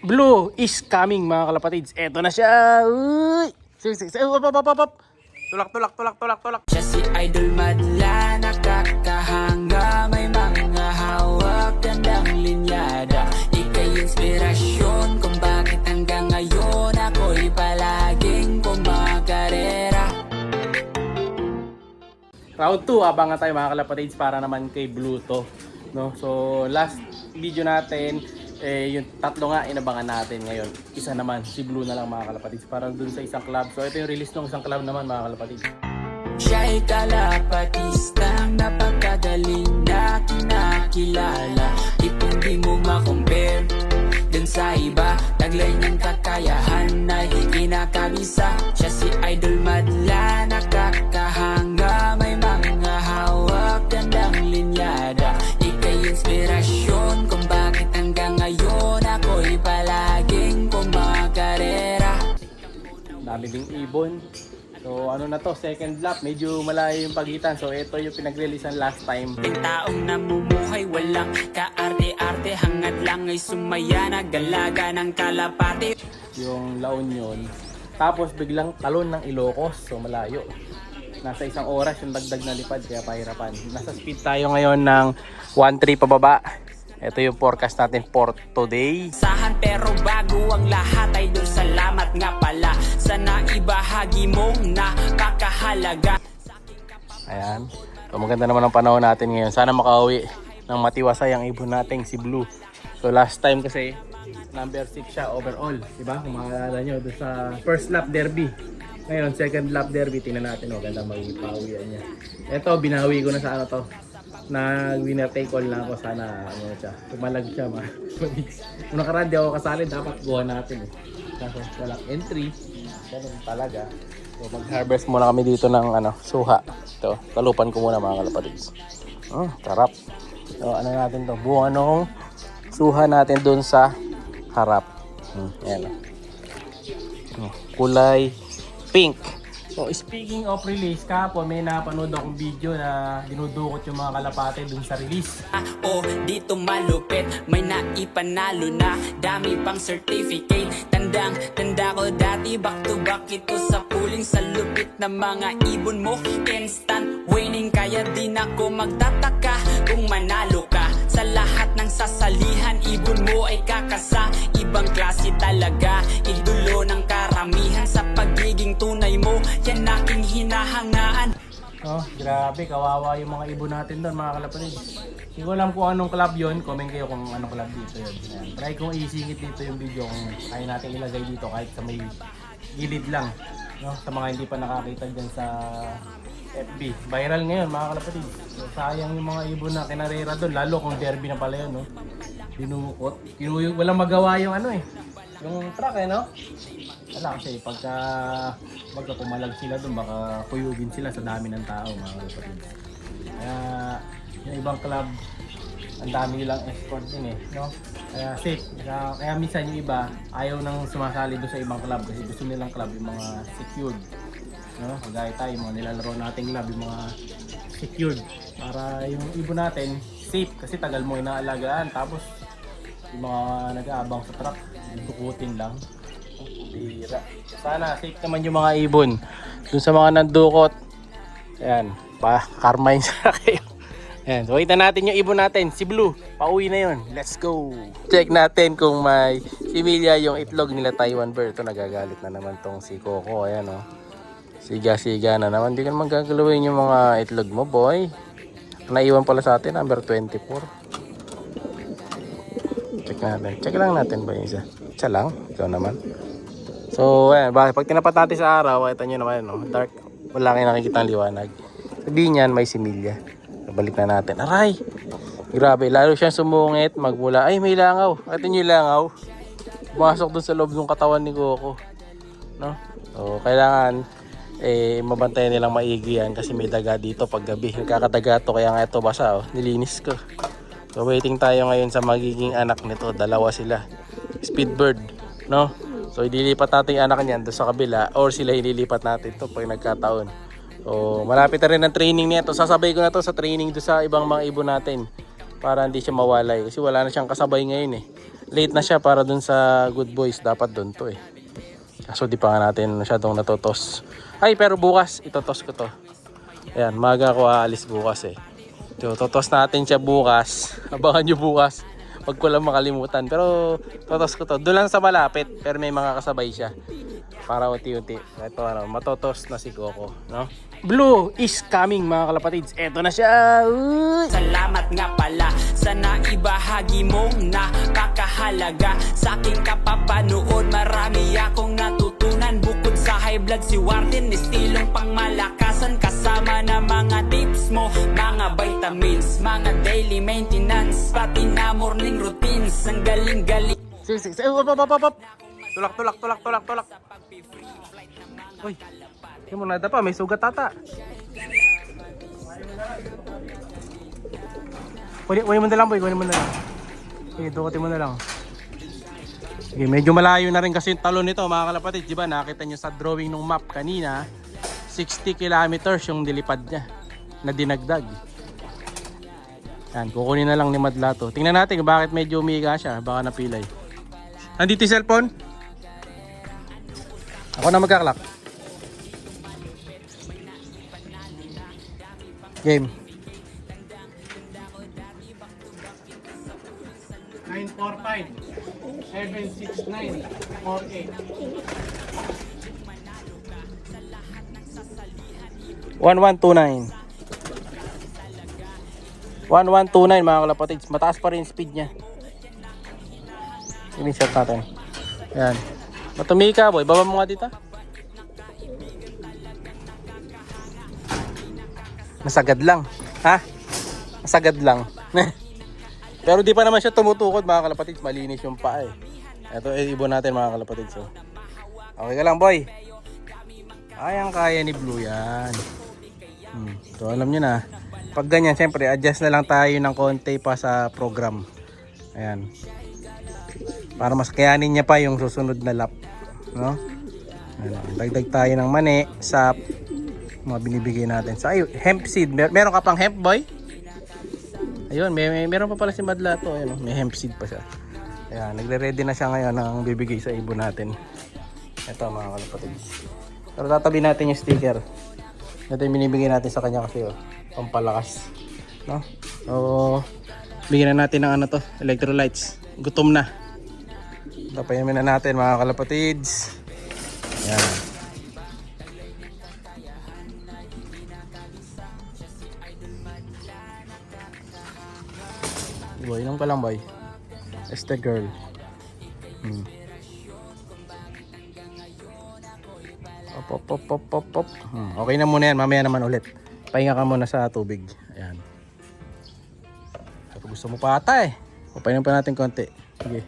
Blue is coming mga kalapatids. Eto na siya. Uy! Up. Tulak. Siya si Idol Madla, nakakahanga, may mga hawak, gandang linyada. Ika'y inspirasyon kung bakit hanggang ngayon ako'y palaging kumakarera. Round 2, abangan tayo mga kalapatids para naman kay Blue to. No? So last video natin, yung tatlo nga inabangan natin ngayon. Isa naman, si Blue na lang mga kalapatids para dun sa isang club. So ito yung release ng isang club naman mga kalapatids. Siya'y kalapatistang napakagaling na kinakilala. Di mo makompare dun sa iba, taglay niyang kakayahan ay kinakabisa. Siya si Idol Madla, nakakahanga, may mga hawak, gandang linyada. Ika'y inspirasyon kung bakit hanggang ngayon ako'y palaging kumakarera. Dami ding ibon. So ano na to, second lap, medyo malayo yung pagitan. So ito yung pinag-releasean last time. Yung taong namumuhay walang kaarte-arte, hangad lang ay sumaya, nagalaga ng kalapate. Yung La Union. Tapos biglang talon ng Ilocos. So malayo. Nasa 1 oras yung dagdag na lipad kaya pahirapan. Nasa speed tayo ngayon ng 1-3 pababa. Ito yung forecast natin for today. Sahan pero bago ang lahat ay doon salamat nga pala sa naibahagi mong napakahalaga. Ayan. So maganda naman ang panahon natin ngayon. Sana makauwi ng matiwasay ang ibon nating si Blue. So last time kasi number 6 siya overall. Diba? Kung makakala nyo doon sa first lap derby. Ngayon second lap derby. Tingnan natin. Maganda magiging pauwian niya. Ito binawi ko na sa ano to. Nag-winner take all na ako. Sana ano siya. Tumalag siya. Kung nakaraan di ako kasali, dapat gawa natin. Kaso walang entry. Ganun talaga. So mag-harvest muna kami dito ng suha. Ito, talupan ko muna mga kalapatids. Sarap. So ano natin to? Buong suha natin dun sa harap. Ayan. Kulay pink. So speaking of release, kahapon may napanood akong video na dinudukot yung mga kalapate dun sa release. Dito malupit, may naipanalo na, dami pang certificate. Tanda ko dati, back to back ito sa puling, sa lupit na mga ibon mo. Instant winning, kaya din ako magtataka kung manalo ka. Sa lahat ng sasalihan, ibon mo ay kakasa. Ibang klase talaga, idolo ng karamihan. Sa pagiging tunay mo, yan aking hinahangaan. Grabe, kawawa yung mga ibon natin doon mga kalapatids. Hindi ko alam kung anong club yun. Comment kayo kung anong club dito yun. Ayan. Try kong isingit dito yung video kung kaya natin ilagay dito kahit sa may gilid lang. Sa mga hindi pa nakakita dyan sa FB. Viral ngayon mga kalapatids. So, sayang yung mga ibon na kinarera doon. Lalo kung derby na pala yun. Dinukot. Walang magawa yung yung truck Wala kasi pagka pumalag sila doon baka kuyugin sila sa dami ng tao mga kalapatids. Kaya yung ibang club ang dami nilang escort din Kaya safe. Kaya minsan yung iba ayaw nang sumasali doon sa ibang club kasi gusto nilang club yung mga secured. Kagaya tayo, yung mga nilalaro nating club yung mga secured para yung ibon natin safe kasi tagal mo inaalagaan tapos yung mga nag-aabang sa truck dukutin lang. Bira. Sana safe naman yung mga ibon dun sa mga nandukot. Ayan, karmain sa kayo. Ayan, so kita natin yung ibon natin, si Blue. Pauwi na yun. Let's go. Check natin kung may similya yung itlog nila Taiwan bird. Ito nagagalit na naman tong si Coco. Ayan Siga-siga na naman. Hindi ka naman gagalawin yung mga itlog mo, boy. Naiwan pala sa atin, number 24. Check natin. Check lang natin ba yung isa? Isa lang. Ikaw naman. So, pag tinapat natin sa araw, kita nyo naman, dark. Wala kayo nakikita ang liwanag. Sabihin yan, may similya. Balik na natin. Aray! Grabe, lalo siyang sumungit, magmula. Ay, may langaw. Kita nyo yung langaw. Pumasok dun sa loob ng katawan ni Coco. So, kailangan mabantayan nilang maigi yan kasi may daga dito pag gabi. Nagkakadaga to, kaya nga ito basa. Nilinis ko. So, waiting tayo ngayon sa magiging anak nito. Dalawa sila. Speedbird. So ililipat natin yung anak niyan doon sa kabila or sila ililipat natin to pag nagkataon. So malapit na rin ang training nito. Sasabay ko na to sa training doon sa ibang mga ibon natin para hindi siya mawalay kasi wala na siyang kasabay ngayon late na siya para dun sa Good Boys. Dapat dun to eh. Kaso di pa nga natin masyadong natotos. Ay, pero bukas, itotos ko to. Ayan, maga ako aalis bukas eh. So, totos natin siya bukas. Abangan nyo bukas. Huwag ko lang makalimutan. Pero, totos ko to. Doon lang sa malapit. Pero may mga kasabay siya. Para unti-unti. Ito, matotos na si Coco. No? Blue is coming mga kalapatids. Eto na siya. Uy! Salamat nga pala sa naibahagi mong napakahalaga sa aking kapapanood. Marami akong natutunan bukod sa high blood si Warden, estilong pangmalakasan kasama na mga tips mo, mga vitamins, mga daily maintenance, pati na morning routines. Ang galing-galing. Sige. Up. Tulak. Uy. Yung mga nada pa, may sugat ata. Kunin mo na lang boy, kunin mo na lang. Sige, dukatin mo na lang. Sige, medyo malayo na rin kasi yung talon nito mga kalapatid. Diba, nakita nyo sa drawing ng map kanina, 60 kilometers yung dilipad niya na dinagdag. Yan, kukunin na lang ni Madla to. Tingnan natin bakit medyo umiga siya, baka napilay. Nandito yung cellphone? Ako na magkaklak. Game. 945-769-48. 1129. 1129 mga kalapatids. Mataas pa rin speed niya. Screenshot natin. Ayan. Matumi ka boy. Baba mo nga dito. Masagad lang. Ha? Masagad lang. Pero di pa naman siya tumutukod mga kalapatids. Malinis yung paa eh. Ito ibon natin mga kalapatids. So. Okay ka lang boy. Ayang kaya ni Blue yan. So alam nyo na. Pag ganyan syempre adjust na lang tayo ng konti pa sa program. Ayan. Para mas kayanin niya pa yung susunod na lap. No? Ayan. Dagdag tayo ng mani, sap, mga binibigay natin. So ayun, hemp seed. Meron ka pang hemp boy? Ayun, meron pa pala si Madla to. Ayun, may hemp seed pa siya. Ayan, nagre-ready na siya ngayon ng bibigay sa ibon natin. Ito mga kalapatids. Pero tatabi natin yung sticker. Ito yung binibigay natin sa kanya kasi pampalakas. No? So, bigyan na natin ng ano to, electrolytes. Gutom na. Tapayamin na natin mga kalapatids. Ayan. Boy, inom ka lang boy. Este girl. Pop. Okay na muna yan, mamaya naman ulit. Pahinga ka muna sa tubig. Ayan. Kapag gusto mo pa ata eh. Papainin pa natin konti. Sige.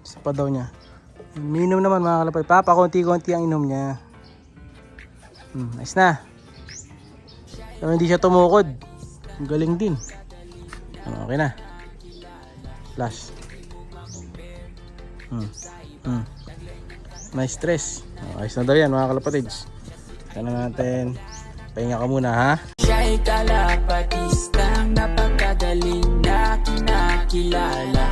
Isa pa daw niya. Minom naman mga kalapay. Papa, konti-konti ang inom niya. Nice na. Pero hindi siya tumukod. Ang galing din. Okay na. Flash. Nice stress. Ayos na daw yan mga kalapatids. Tignan natin. Pahinga ka muna ha. Siya'y kalapatistang napakagaling na kinakilala.